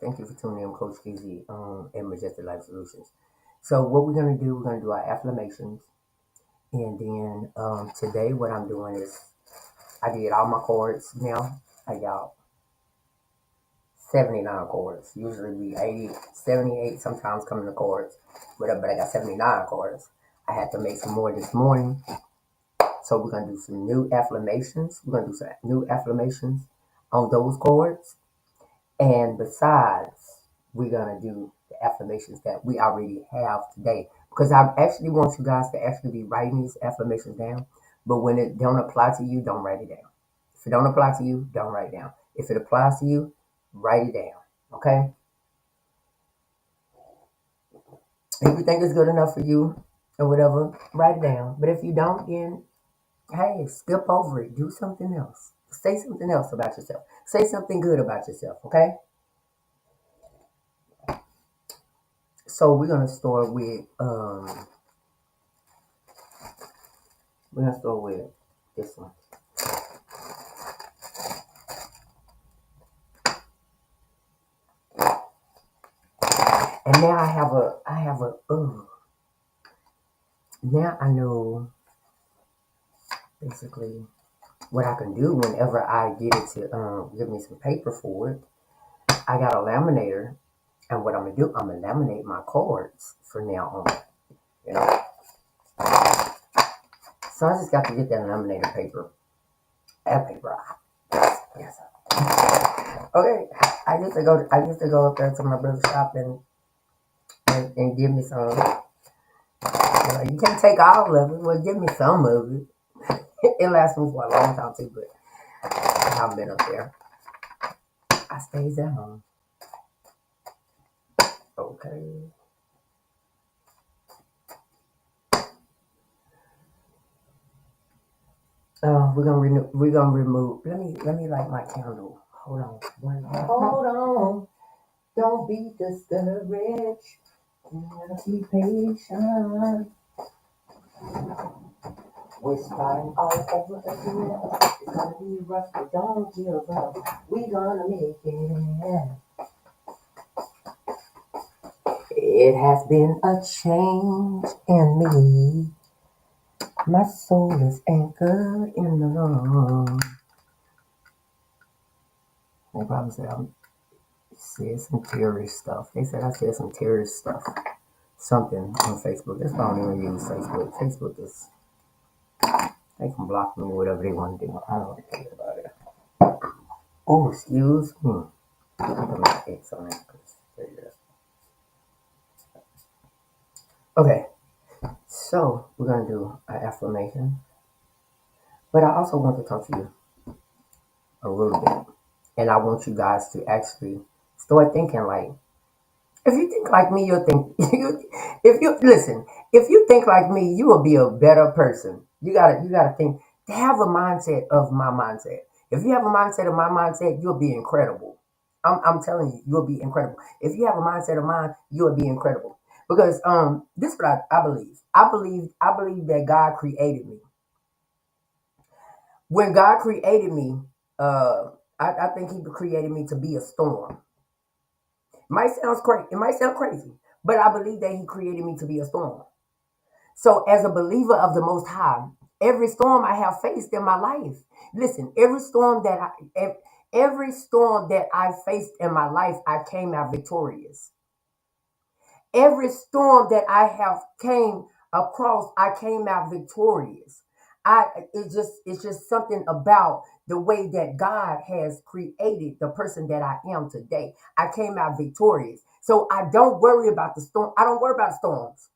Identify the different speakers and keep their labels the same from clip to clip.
Speaker 1: Thank you for tuning in, Coach KZ, and Majestic Life Solutions. So, what we're going to do our affirmations. And then today, what I'm doing is I did all my chords now. I got 79 chords. Usually be 80, 78, sometimes come in the chords. But I got 79 chords. I had to make some more this morning. So, we're going to do some new affirmations. We're going to do some new affirmations on those chords. And besides, we're going to do the affirmations that we already have today. Because I actually want you guys to actually be writing these affirmations down. But when it don't apply to you, don't write it down. If it don't apply to you, don't write it down. If it applies to you, write it down. Okay? If you think it's good enough for you or whatever, write it down. But if you don't, then hey, skip over it. Do something else. Say something else about yourself. Say something good about yourself. Okay? So we're gonna start with this one. And now now I know basically what I can do whenever I get it to give me some paper for it. I got a laminator, and what I'm gonna do, I'm gonna laminate my cards from now on. You know, so I just got to get that laminator paper. That paper. Yes. Okay. I used to go up there to my brother's shop and give me some. You can't take all of it. Well, give me some of it. It lasts me for a long time too, but I haven't been up there. I stays at home. Okay. We're gonna remove. Let me light my candle. Hold on. Hold on. Don't be discouraged. You gotta be patient. We're starting all over again. It's gonna be rough, but don't give up. We gonna make it. It has been a change in me. My soul is anchored in the Lord. They probably said I said some terrorist stuff. They said I said some terrorist stuff. Something on Facebook. That's why I don't even use Facebook. Facebook is, they can block me or whatever they want to do. I don't care about it. Oh, excuse me. I put my X on it. Okay, so we're going to do an affirmation. But I also want to talk to you a little bit. And I want you guys to actually start thinking like, if you think like me, you'll think, if you think like me, you will be a better person. You gotta think, have a mindset of my mindset. If you have a mindset of my mindset, you'll be incredible. I'm telling you, you'll be incredible. If you have a mindset of mine, you'll be incredible. Because this is what I believe. I believe that God created me. When God created me, uh, I think He created me to be a storm. It might sound crazy, but I believe that He created me to be a storm. So, as a believer of the Most High, every storm I have faced in my life, listen, every storm that I faced in my life, I came out victorious. Every storm that I have came across, I came out victorious. It's just something about the way that God has created the person that I am today. I came out victorious. So I don't worry about the storm. I don't worry about storms.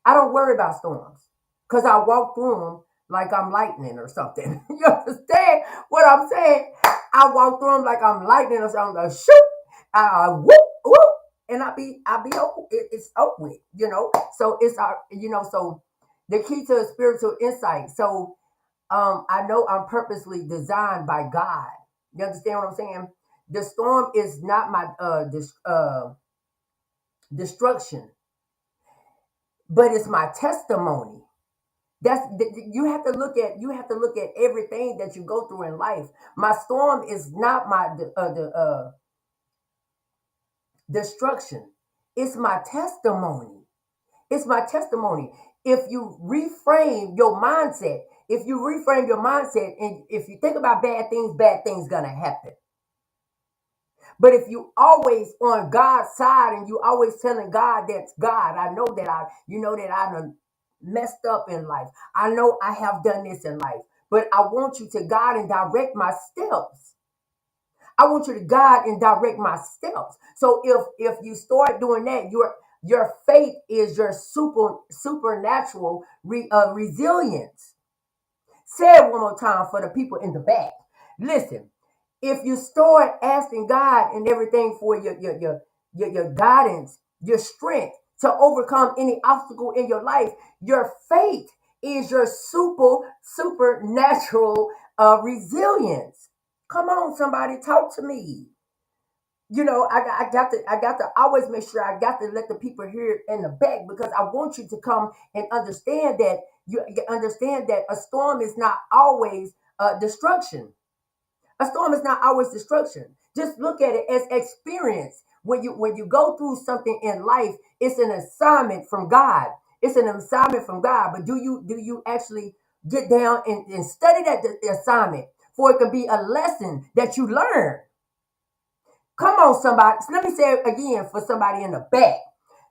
Speaker 1: I don't worry about storms because I walk through them like I'm lightning or something. You understand what I'm saying? I walk through them like I'm lightning or something. Shoot, whoop, whoop, and I be over. It's over with, you know. So it's our, So the key to a spiritual insight. So I know I'm purposely designed by God. You understand what I'm saying? The storm is not my destruction, but it's my testimony. You have to look at everything that you go through in life. My storm is not destruction. It's my testimony. It's my testimony. If you reframe your mindset, and if you think about bad things gonna happen. But if you always on God's side and you always telling God, that's God, I know that I done messed up in life. I know I have done this in life, but I want you to guide and direct my steps. I want you to guide and direct my steps. So if you start doing that, your faith is your supernatural resilience. Say it one more time for the people in the back. Listen, if you start asking God and everything for your guidance, your strength to overcome any obstacle in your life, your faith is your supernatural resilience. Come on, somebody, talk to me. I got to always make sure I got to let the people hear it in the back, because I want you to come and understand that a storm is not always destruction. A storm is not always destruction. Just look at it as experience. When you go through something in life, it's an assignment from God. It's an assignment from God. But do you actually get down and study that the assignment, for it can be a lesson that you learn? Come on, somebody. So let me say it again for somebody in the back.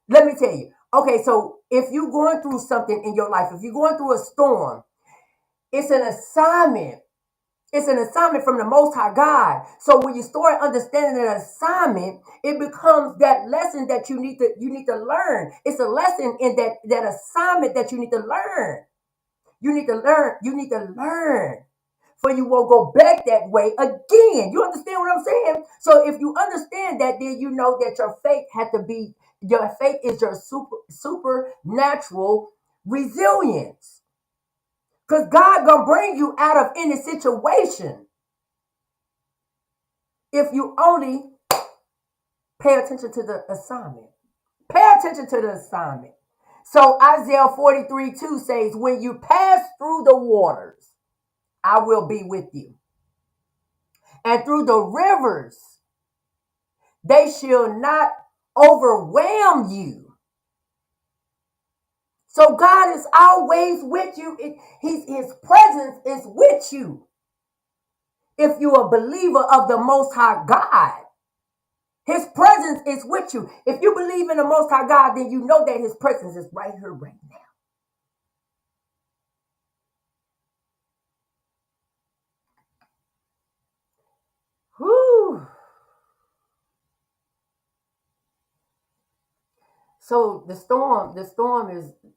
Speaker 1: Let me tell you. Okay, so if you're going through something in your life, if you're going through a storm, it's an assignment. It's an assignment from the Most High God. So when you start understanding an assignment, it becomes that lesson that you need to learn. It's a lesson in that assignment that you need to learn. You need to learn. You need to learn. For you won't go back that way again. You understand what I'm saying? So if you understand that, then you know that your faith is your supernatural resilience. Because God gonna bring you out of any situation if you only pay attention to the assignment. Pay attention to the assignment. So Isaiah 43:2 says, when you pass through the waters, I will be with you. And through the rivers, they shall not overwhelm you. So God is always with you. His presence is with you. If you're a believer of the Most High God, His presence is with you. If you believe in the Most High God, then you know that His presence is right here, right now. Whew. So the storm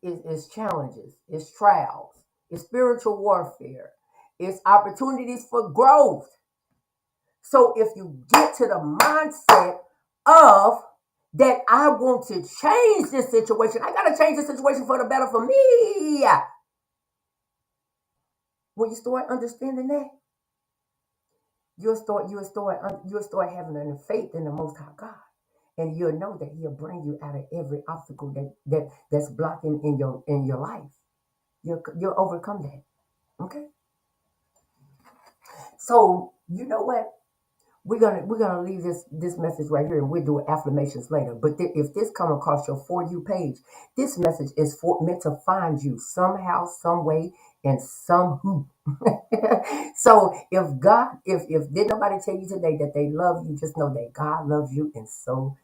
Speaker 1: is challenges, it's trials, it's spiritual warfare, it's opportunities for growth. So if you get to the mindset of that, I want to change this situation, I gotta change this situation for the better for me. When you start understanding that, you'll start having a faith in the Most High God, and you'll know that He'll bring you out of every obstacle that's blocking in your life. You'll overcome that. Okay. So you know what? We're gonna leave this message right here, and we'll do affirmations later. But if this come across your For You page, this message is meant to find you somehow, some way, and some who. So if did nobody tell you today that they love you, just know that God loves you, and so